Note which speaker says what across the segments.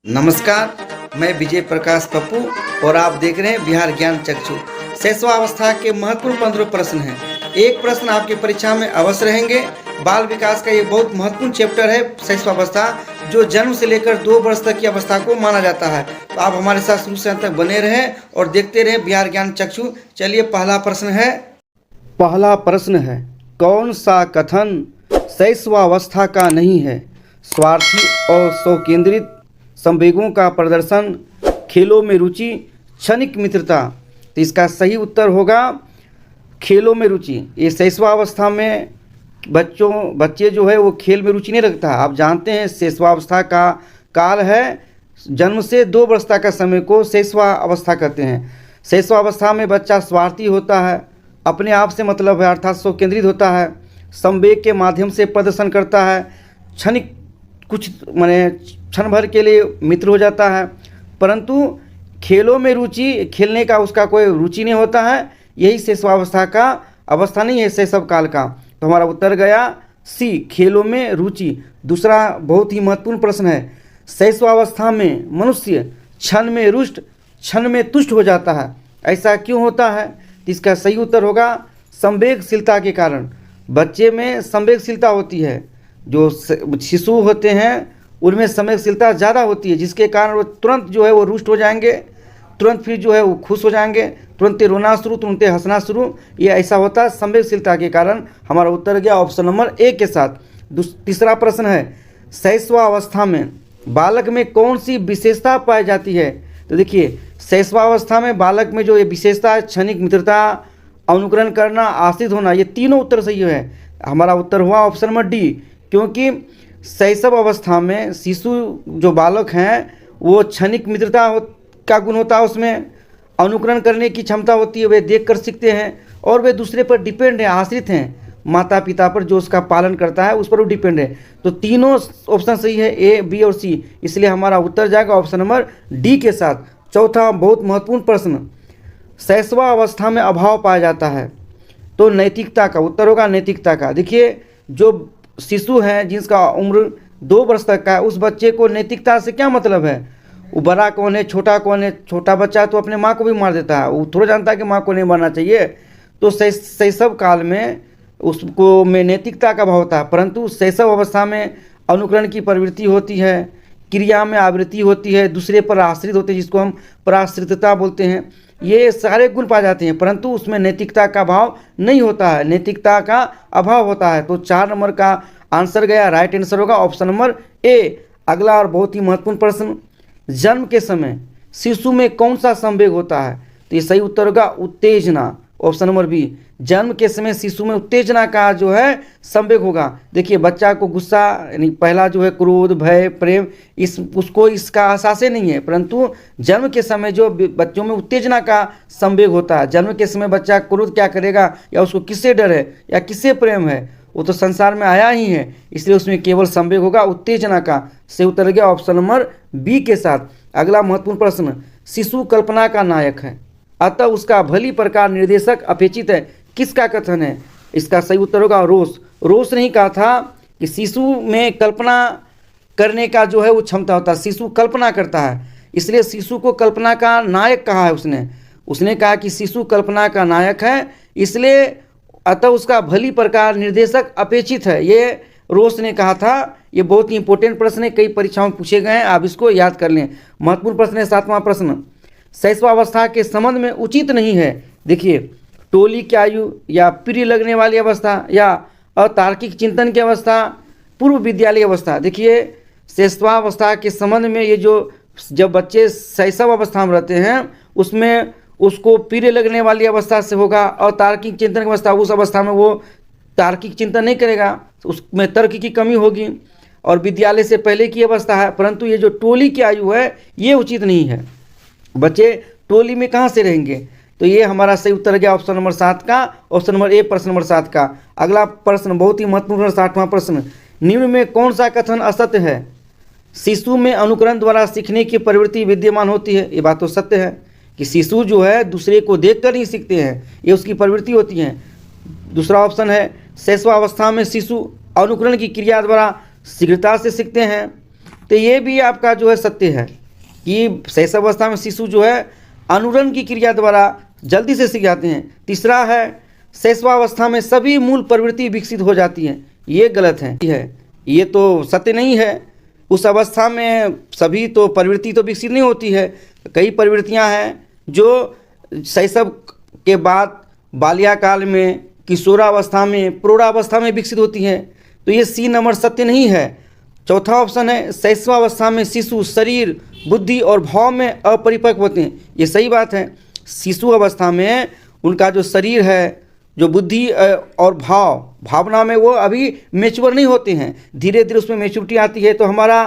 Speaker 1: नमस्कार, मैं विजय प्रकाश पप्पू और आप देख रहे हैं बिहार ज्ञान चक्षु। शैशवावस्था के महत्वपूर्ण 15 प्रश्न हैं। एक प्रश्न आपकी परीक्षा में अवश्य रहेंगे। बाल विकास का ये बहुत महत्वपूर्ण चैप्टर है शैशवावस्था, जो जन्म से लेकर 2 वर्ष तक की अवस्था को माना जाता है। तो आप हमारे साथ शुरू से अंत तक बने रहें और देखते रहें बिहार ज्ञान चक्षु। चलिए, पहला प्रश्न है, कौन सा कथन शैशवावस्था का नहीं है? स्वार्थी और स्वकेंद्रित संवेगों का प्रदर्शन, खेलों में रुचि, क्षणिक मित्रता। तो इसका सही उत्तर होगा खेलों में रुचि। ये शैशवावस्था में बच्चे जो है वो खेल में रुचि नहीं रखता। आप जानते हैं शैशवावस्था का काल है जन्म से 2 वर्ष तक का समय को शैशवावस्था कहते हैं। शैशवावस्था में बच्चा स्वार्थी होता है, अपने आप से मतलब है अर्थात स्वकेंद्रित होता है, संवेग के माध्यम से प्रदर्शन करता है, क्षणिक क्षण भर के लिए मित्र हो जाता है, परंतु खेलों में रुचि, खेलने का उसका कोई रुचि नहीं होता है। यही शैशवावस्था का अवस्था नहीं है शैशव काल का। तो हमारा उत्तर गया सी, खेलों में रुचि। दूसरा बहुत ही महत्वपूर्ण प्रश्न है, शैशवावस्था में मनुष्य क्षण में रुष्ट, क्षण में तुष्ट हो जाता है, ऐसा क्यों होता है? तो इसका सही उत्तर होगा संवेगशीलता के कारण। बच्चे में संवेगशीलता होती है, जो शिशु होते हैं उनमें संवेगशीलता ज़्यादा होती है, जिसके कारण वो तुरंत जो है वो रुष्ट हो जाएंगे, तुरंत फिर जो है वो खुश हो जाएंगे, तुरंत रोना शुरू, तुरंत हंसना शुरू। ये ऐसा होता है संवेगशीलता के कारण। हमारा उत्तर गया ऑप्शन नंबर ए के साथ। तीसरा प्रश्न है, शैशवावस्था में बालक में कौन सी विशेषता पाई जाती है? तो देखिए, शैशवावस्था में बालक में जो ये विशेषता है, क्षणिक मित्रता, अनुकरण करना, आश्रित होना, ये तीनों उत्तर सही है। हमारा उत्तर हुआ ऑप्शन नंबर डी, क्योंकि शैशव अवस्था में शिशु जो बालक हैं वो क्षणिक मित्रता का गुण होता है, उसमें अनुकरण करने की क्षमता होती है, वे देख कर सीखते हैं और वे दूसरे पर डिपेंड है, आश्रित हैं, माता पिता पर जो उसका पालन करता है उस पर वो डिपेंड है। तो तीनों ऑप्शन सही है, ए, बी और सी, इसलिए हमारा उत्तर जाएगा ऑप्शन नंबर डी के साथ। चौथा बहुत महत्वपूर्ण प्रश्न, शैशवावस्था में अभाव पाया जाता है, तो नैतिकता का उत्तर होगा नैतिकता का। देखिए, जो शिशु है जिसका उम्र 2 वर्ष तक का है, उस बच्चे को नैतिकता से क्या मतलब है? वो बड़ा कौन है, छोटा कौन है? छोटा बच्चा तो अपने माँ को भी मार देता है, वो थोड़ा जानता है कि माँ को नहीं मारना चाहिए। तो शैशव काल में उसको में नैतिकता का भाव होता है, परंतु शैशव अवस्था में अनुकरण की प्रवृत्ति होती है, क्रिया में आवृत्ति होती है, दूसरे पर आश्रित होते हैं, जिसको हम पराश्रितता बोलते हैं। ये सारे गुण पाए जाते हैं, परंतु उसमें नैतिकता का भाव नहीं होता है, नैतिकता का अभाव होता है। तो 4 नंबर का आंसर गया, राइट आंसर होगा ऑप्शन नंबर ए। अगला और बहुत ही महत्वपूर्ण प्रश्न, जन्म के समय शिशु में कौन सा संवेग होता है? तो ये सही उत्तर होगा उत्तेजना, ऑप्शन नंबर बी। जन्म के समय शिशु में उत्तेजना का जो है संवेग होगा। देखिए, बच्चा को गुस्सा यानी पहला जो है क्रोध, भय, प्रेम, उसको इसका एहसास नहीं है, परंतु जन्म के समय जो बच्चों में उत्तेजना का संवेग होता है, जन्म के समय बच्चा क्रोध क्या करेगा, या उसको किससे डर है या किससे प्रेम है, वो तो संसार में आया ही है, इसलिए उसमें केवल संवेग होगा उत्तेजना का। से उतर गया ऑप्शन नंबर बी के साथ। अगला महत्वपूर्ण प्रश्न, शिशु कल्पना का नायक है, अतः उसका भली प्रकार निर्देशक अपेक्षित है, किसका कथन है? इसका सही उत्तर होगा रोस ने ही कहा था कि शिशु में कल्पना करने का जो है वो क्षमता होता है, शिशु कल्पना करता है, इसलिए शिशु को कल्पना का नायक कहा है। उसने कहा कि शिशु कल्पना का नायक है, इसलिए अतः उसका भली प्रकार निर्देशक अपेक्षित है, ये रोस ने कहा था। ये बहुत ही इंपॉर्टेंट प्रश्न है, कई परीक्षाओं में पूछे गए हैं, आप इसको याद कर लें। महत्वपूर्ण प्रश्न है 7वां प्रश्न, शैशवावस्था के संबंध में उचित नहीं है। देखिए, टोली की आयु या प्रिय लगने वाली अवस्था या अतार्किक चिंतन की अवस्था, पूर्व विद्यालय अवस्था। देखिए, शैशवावस्था के संबंध में ये जो जब बच्चे शैशव अवस्था में रहते हैं उसमें उसको प्रिय लगने वाली अवस्था से होगा, और तार्किक चिंतन की अवस्था, उस अवस्था में वो तार्किक चिंतन नहीं करेगा, उसमें तर्क की कमी होगी, और विद्यालय से पहले की अवस्था है। परंतु ये जो टोली की आयु है ये उचित नहीं है, बच्चे टोली में कहाँ से रहेंगे? तो ये हमारा सही उत्तर गया ऑप्शन नंबर 7 का, ऑप्शन नंबर ए, प्रश्न नंबर 7 का। अगला प्रश्न बहुत ही महत्वपूर्ण 60वां प्रश्न, निम्न में कौन सा कथन असत्य है? शिशु में अनुकरण द्वारा सीखने की प्रवृत्ति विद्यमान होती है। ये बात तो सत्य है कि शिशु जो है दूसरे को देखकर ही सीखते हैं, ये उसकी प्रवृत्ति होती है। दूसरा ऑप्शन है, शैशवावस्था में शिशु अनुकरण की क्रिया द्वारा शीघ्रता से सीखते हैं। तो ये भी आपका जो है सत्य है कि शैशवावस्था में शिशु जो है अनुरण की क्रिया द्वारा जल्दी से सीख जाते हैं। तीसरा है शैशवावस्था में सभी मूल प्रवृत्ति विकसित हो जाती हैं, ये गलत है, ये तो सत्य नहीं है। उस अवस्था में सभी तो प्रवृत्ति तो विकसित नहीं होती है, कई प्रवृत्तियां हैं जो शैशव के बाद बाल्याकाल में, किशोरावस्था में, प्रौढ़ावस्था में विकसित होती हैं। तो ये सी नंबर सत्य नहीं है। चौथा ऑप्शन है शैशवावस्था में शिशु शरीर, बुद्धि और भाव में अपरिपक्व होते हैं, ये सही बात है। शिशु अवस्था में उनका जो शरीर है, जो बुद्धि और भावना में वो अभी मेच्योर नहीं होते हैं, धीरे धीरे उसमें मेच्योरिटी आती है। तो हमारा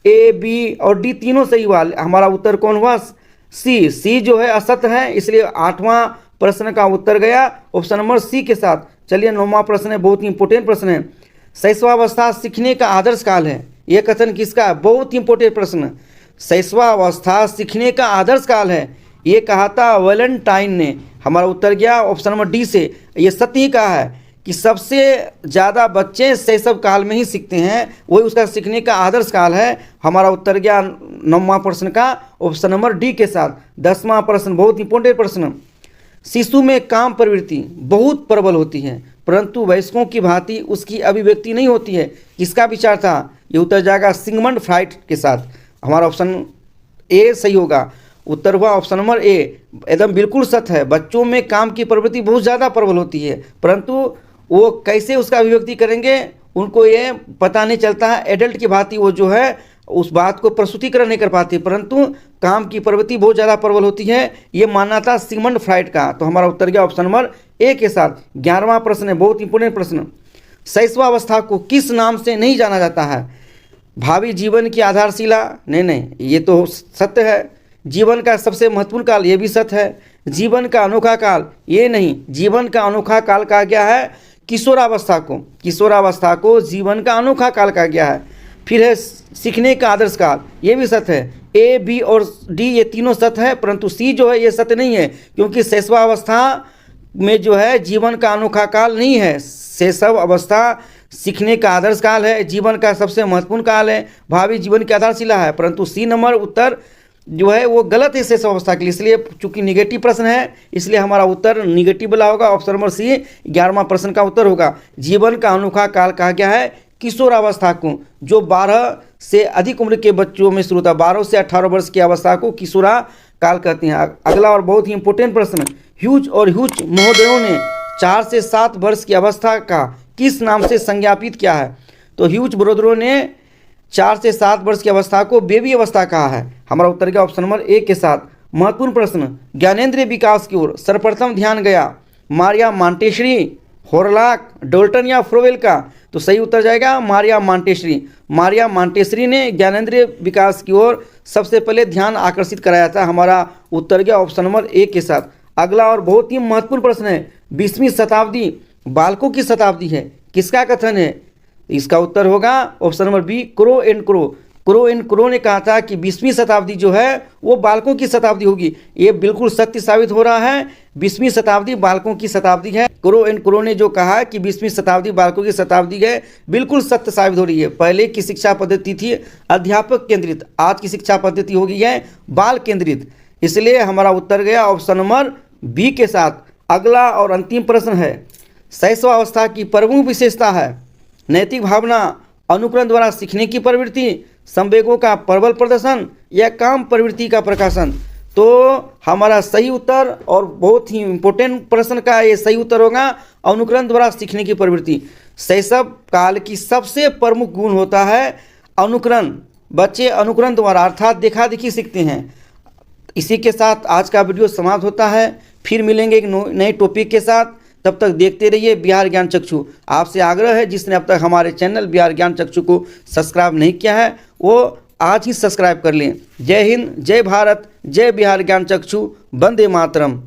Speaker 1: ए, बी और डी तीनों सही हुआ। हमारा उत्तर कौन हुआ? सी जो है असत्य है, इसलिए 8वां प्रश्न का उत्तर गया ऑप्शन नंबर सी के साथ। चलिए 9वां प्रश्न है, बहुत ही इंपॉर्टेंट प्रश्न है। शैशवावस्था सीखने का आदर्श काल है, यह कथन किसका है? बहुत ही इंपॉर्टेंट प्रश्न। शैशवावस्था सीखने का आदर्श काल है, ये कहा था वैलेंटाइन ने। हमारा उत्तर गया ऑप्शन नंबर डी से। ये सत्य ही कहा है कि सबसे ज़्यादा बच्चे शैशव काल में ही सीखते हैं, वही उसका सीखने का आदर्श काल है। हमारा उत्तर गया 9वां प्रश्न का ऑप्शन नंबर डी के साथ। 10वां प्रश्न बहुत इंपॉर्टेंट प्रश्न। शिशु में काम प्रवृत्ति बहुत प्रबल होती है, परंतु वयस्कों की भांति उसकी अभिव्यक्ति नहीं होती है, किसका विचार था? ये उत्तर जाएगा सिगमंड फ्राइड के साथ। हमारा ऑप्शन ए सही होगा। उत्तर हुआ ऑप्शन नंबर ए, एकदम बिल्कुल सत्य है। बच्चों में काम की प्रवृत्ति बहुत ज़्यादा प्रबल होती है, परंतु वो कैसे उसका अभिव्यक्ति करेंगे उनको ये पता नहीं चलता है। एडल्ट की भांति वो जो है उस बात को प्रस्तुतिकरण नहीं कर पाते, परंतु काम की प्रवृत्ति बहुत ज़्यादा प्रबल होती है, ये मानना था सिगमंड फ्राइड का। तो हमारा उत्तर गया ऑप्शन नंबर ए के साथ। 11वां प्रश्न है, बहुत इंपोर्टेंट प्रश्न। शैशवावस्था को किस नाम से नहीं जाना जाता है? भावी जीवन की आधारशिला? नहीं, ये तो सत्य है। जीवन का सबसे महत्वपूर्ण काल? ये भी सत्य है। जीवन का अनोखा काल? ये नहीं। जीवन का अनोखा काल कहा गया है किशोरावस्था को। किशोरावस्था को जीवन का अनोखा काल कहा गया है। फिर है सीखने का आदर्श काल, ये भी सत्य है। ए, बी और डी ये तीनों सत्य है, परंतु सी जो है ये सत्य नहीं है, क्योंकि शैशवावस्था में जो है जीवन का अनोखा काल नहीं है। शैशव अवस्था सीखने का आदर्श काल है, जीवन का सबसे महत्वपूर्ण काल है, भावी जीवन की आधारशिला है, परंतु सी नंबर उत्तर जो है वो गलत है शैशवावस्था के लिए। इसलिए चूंकि निगेटिव प्रश्न है, इसलिए हमारा उत्तर निगेटिव वाला होगा। ऑप्शन नंबर सी 11वां प्रश्न का उत्तर होगा। जीवन का अनोखा काल कहा गया है किशोरावस्था को, जो 12 से अधिक उम्र के बच्चों में शुरू होता है। 12 से 18 वर्ष की अवस्था को किशोरा काल कहते हैं। अगला और बहुत ही इंपॉर्टेंट प्रश्न, ह्यूज और ह्यूज महोदयों ने 4 से 7 वर्ष की अवस्था का किस नाम से संज्ञापित किया है? तो ह्यूज ब्रदरों ने 4 से 7 वर्ष की अवस्था को बेबी अवस्था कहा है। हमारा उत्तर गया ऑप्शन नंबर ए के साथ। महत्वपूर्ण प्रश्न, ज्ञानेंद्रिय विकास की ओर सर्वप्रथम ध्यान गया मारिया मॉन्टेसरी, होरलॉक, डोल्टन या फ्रोवेल का? तो सही उत्तर जाएगा मारिया मॉन्टेसरी। मारिया मॉन्टेसरी ने ज्ञानेंद्रिय विकास की ओर सबसे पहले ध्यान आकर्षित कराया था। हमारा उत्तर गया ऑप्शन नंबर ए के साथ। अगला और बहुत ही महत्वपूर्ण प्रश्न है, 20वीं शताब्दी बालकों की शताब्दी है, किसका कथन है? इसका उत्तर होगा option number B, Crow and Crow. Crow and Crow ने कहा था कि 20वीं शताब्दी जो है वो बालकों की शताब्दी होगी। ये बिल्कुल सत्य साबित हो रहा है, 20वीं शताब्दी बालकों की शताब्दी है। क्रो एंड क्रो ने जो कहा कि 20वीं शताब्दी बालकों की शताब्दी है, बिल्कुल सत्य साबित हो रही है। पहले की शिक्षा पद्धति थी अध्यापक केंद्रित, आज की शिक्षा पद्धति हो गई है बाल केंद्रित, इसलिए हमारा उत्तर गया ऑप्शन नंबर बी के साथ। अगला और अंतिम प्रश्न है, शैशवावस्था की प्रमुख विशेषता है नैतिक भावना, अनुकरण द्वारा सीखने की प्रवृत्ति, संवेगों का प्रबल प्रदर्शन या काम प्रवृत्ति का प्रकाशन? तो हमारा सही उत्तर और बहुत ही इम्पोर्टेंट प्रश्न का ये सही उत्तर होगा अनुकरण द्वारा सीखने की प्रवृत्ति। शैशव काल की सबसे प्रमुख गुण होता है अनुकरण। बच्चे अनुकरण द्वारा अर्थात देखा देखी सीखते हैं। इसी के साथ आज का वीडियो समाप्त होता है। फिर मिलेंगे एक नए टॉपिक के साथ, तब तक देखते रहिए बिहार ज्ञान चक्षु। आपसे आग्रह है जिसने अब तक हमारे चैनल बिहार ज्ञान चक्षु को सब्सक्राइब नहीं किया है वो आज ही सब्सक्राइब कर लें। जय हिंद, जय भारत, जय बिहार ज्ञान चक्षु, वंदे मातरम।